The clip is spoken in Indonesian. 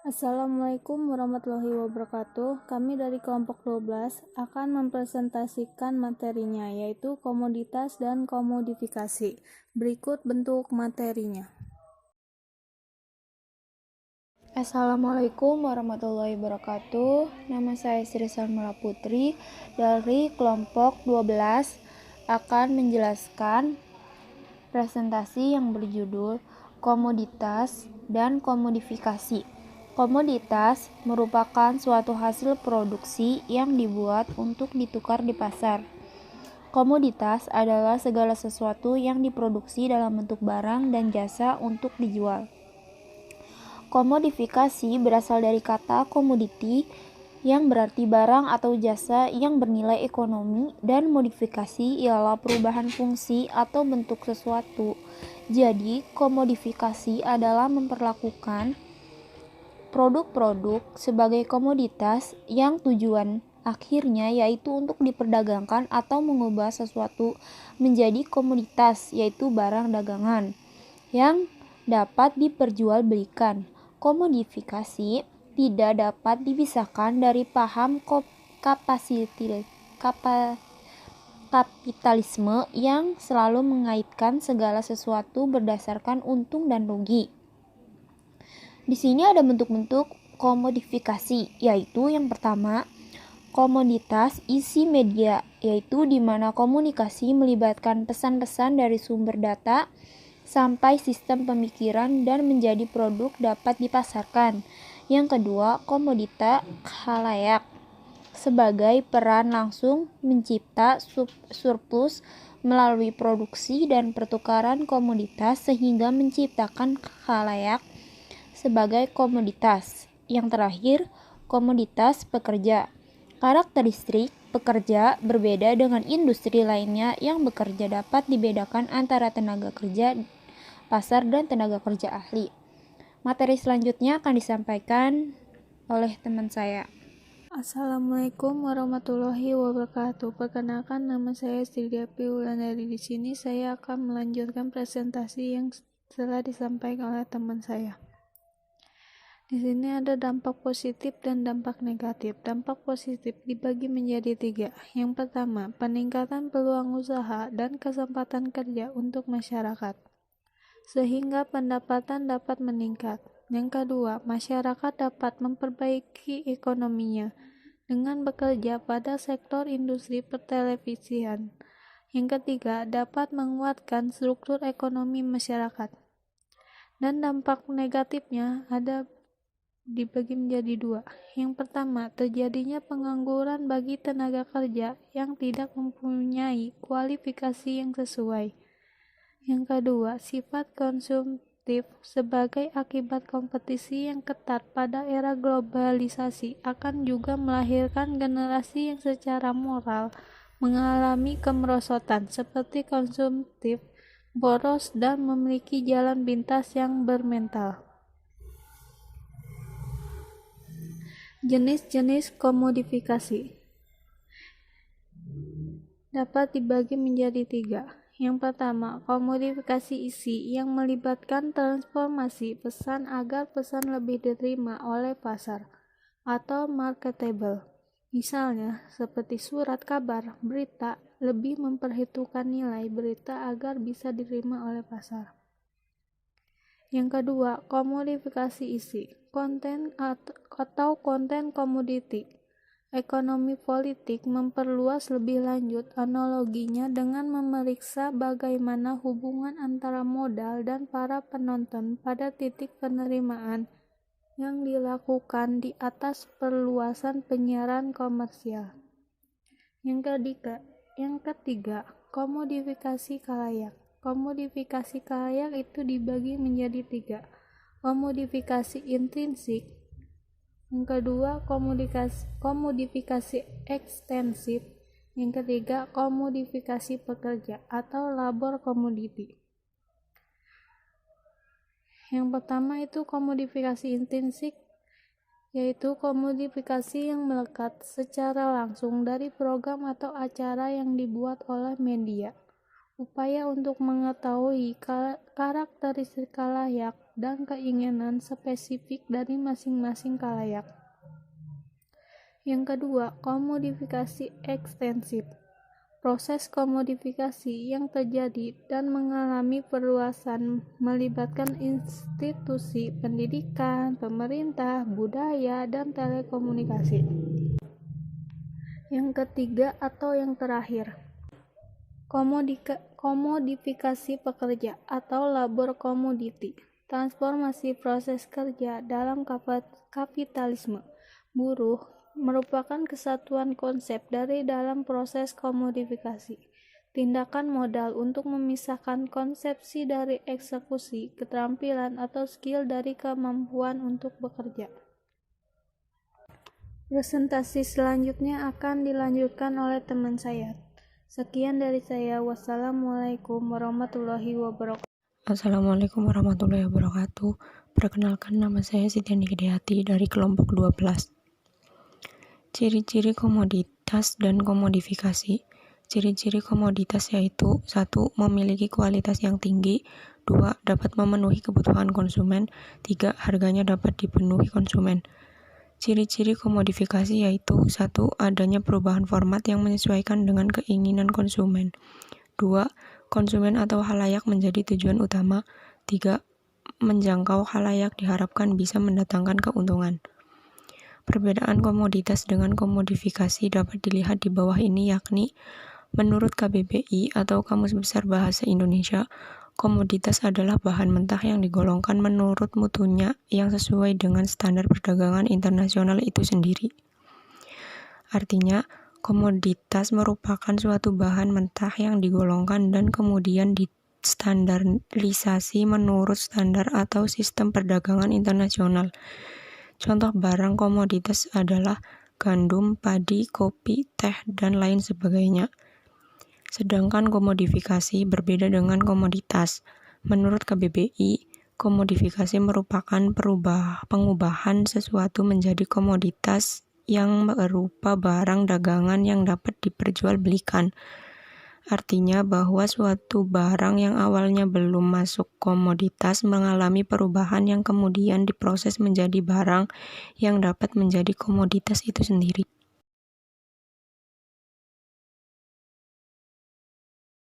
Assalamualaikum warahmatullahi wabarakatuh. Kami dari kelompok 12 akan mempresentasikan materinya, yaitu komoditas dan komodifikasi. Berikut bentuk materinya. Assalamualaikum warahmatullahi wabarakatuh. Nama saya Sri Salmala Putri dari kelompok 12 akan menjelaskan presentasi yang berjudul Komoditas dan Komodifikasi. Komoditas merupakan suatu hasil produksi yang dibuat untuk ditukar di pasar. Komoditas adalah segala sesuatu yang diproduksi dalam bentuk barang dan jasa untuk dijual. Komodifikasi berasal dari kata commodity yang berarti barang atau jasa yang bernilai ekonomi, dan modifikasi ialah perubahan fungsi atau bentuk sesuatu. Jadi, komodifikasi adalah memperlakukan produk-produk sebagai komoditas yang tujuan akhirnya yaitu untuk diperdagangkan atau mengubah sesuatu menjadi komoditas, yaitu barang dagangan yang dapat diperjualbelikan. Komodifikasi tidak dapat dipisahkan dari paham kapitalisme yang selalu mengaitkan segala sesuatu berdasarkan untung dan rugi. Di sini ada bentuk-bentuk komodifikasi, yaitu yang pertama, komoditas isi media, yaitu di mana komunikasi melibatkan pesan-pesan dari sumber data sampai sistem pemikiran dan menjadi produk dapat dipasarkan. Yang kedua, komodita khalayak sebagai peran langsung mencipta surplus melalui produksi dan pertukaran komoditas sehingga menciptakan khalayak sebagai komoditas. Yang terakhir, komoditas pekerja. Karakteristik pekerja berbeda dengan industri lainnya yang bekerja dapat dibedakan antara tenaga kerja pasar dan tenaga kerja ahli. Materi selanjutnya akan disampaikan oleh teman saya. Assalamualaikum warahmatullahi wabarakatuh. Perkenalkan, nama saya Sri Devi Wulandari. Di sini saya akan melanjutkan presentasi yang telah disampaikan oleh teman saya. Di sini ada dampak positif dan dampak negatif. Dampak positif dibagi menjadi 3. Yang pertama, peningkatan peluang usaha dan kesempatan kerja untuk masyarakat, sehingga pendapatan dapat meningkat. Yang kedua, masyarakat dapat memperbaiki ekonominya dengan bekerja pada sektor industri pertelevisian. Yang ketiga, dapat menguatkan struktur ekonomi masyarakat. Dan dampak negatifnya ada dibagi menjadi 2. Yang pertama, terjadinya pengangguran bagi tenaga kerja yang tidak mempunyai kualifikasi yang sesuai. Yang kedua, sifat konsumtif sebagai akibat kompetisi yang ketat pada era globalisasi akan juga melahirkan generasi yang secara moral mengalami kemerosotan seperti konsumtif, boros, dan memiliki jalan pintas yang bermental. Jenis-jenis komodifikasi dapat dibagi menjadi 3. Yang pertama, komodifikasi isi yang melibatkan transformasi pesan agar pesan lebih diterima oleh pasar atau marketable. Misalnya, seperti surat kabar, berita lebih memperhitungkan nilai berita agar bisa diterima oleh pasar. Yang kedua, komodifikasi isi, konten atau konten komoditi. Ekonomi politik memperluas lebih lanjut analoginya dengan memeriksa bagaimana hubungan antara modal dan para penonton pada titik penerimaan yang dilakukan di atas perluasan penyiaran komersial. Yang ketiga, komodifikasi khalayak. Komodifikasi khalayak itu dibagi menjadi 3. Komodifikasi intrinsik. Yang kedua, komodifikasi ekstensif. Yang ketiga, komodifikasi pekerja atau labor commodity. Yang pertama itu komodifikasi intrinsik, yaitu komodifikasi yang melekat secara langsung dari program atau acara yang dibuat oleh media. Upaya untuk mengetahui karakteristik khalayak dan keinginan spesifik dari masing-masing khalayak. Yang kedua, komodifikasi ekstensif. Proses komodifikasi yang terjadi dan mengalami perluasan melibatkan institusi pendidikan, pemerintah, budaya, dan telekomunikasi. Yang ketiga atau yang terakhir, komodifikasi pekerja atau labor commodity. Transformasi proses kerja dalam kapitalisme. Buruh merupakan kesatuan konsep dari dalam proses komodifikasi. Tindakan modal untuk memisahkan konsepsi dari eksekusi, keterampilan atau skill dari kemampuan untuk bekerja. Presentasi selanjutnya akan dilanjutkan oleh teman saya. Sekian dari saya. Wassalamualaikum warahmatullahi wabarakatuh. Assalamualaikum warahmatullahi wabarakatuh. Perkenalkan, nama saya Siti Hidayati dari kelompok 12. Ciri-ciri komoditas dan komodifikasi. Ciri-ciri komoditas yaitu 1. Memiliki kualitas yang tinggi. 2. Dapat memenuhi kebutuhan konsumen. 3. Harganya dapat dipenuhi konsumen. Ciri-ciri komodifikasi yaitu 1. Adanya perubahan format yang menyesuaikan dengan keinginan konsumen. 2. Konsumen atau khalayak menjadi tujuan utama. 3. Menjangkau khalayak diharapkan bisa mendatangkan keuntungan. Perbedaan komoditas dengan komodifikasi dapat dilihat di bawah ini, yakni menurut KBBI atau Kamus Besar Bahasa Indonesia, komoditas adalah bahan mentah yang digolongkan menurut mutunya yang sesuai dengan standar perdagangan internasional itu sendiri. Artinya, komoditas merupakan suatu bahan mentah yang digolongkan dan kemudian distandarisasi menurut standar atau sistem perdagangan internasional. Contoh barang komoditas adalah gandum, padi, kopi, teh, dan lain sebagainya. Sedangkan komodifikasi berbeda dengan komoditas. Menurut KBBI, komodifikasi merupakan pengubahan sesuatu menjadi komoditas yang berupa barang dagangan yang dapat diperjualbelikan. Artinya bahwa suatu barang yang awalnya belum masuk komoditas mengalami perubahan yang kemudian diproses menjadi barang yang dapat menjadi komoditas itu sendiri.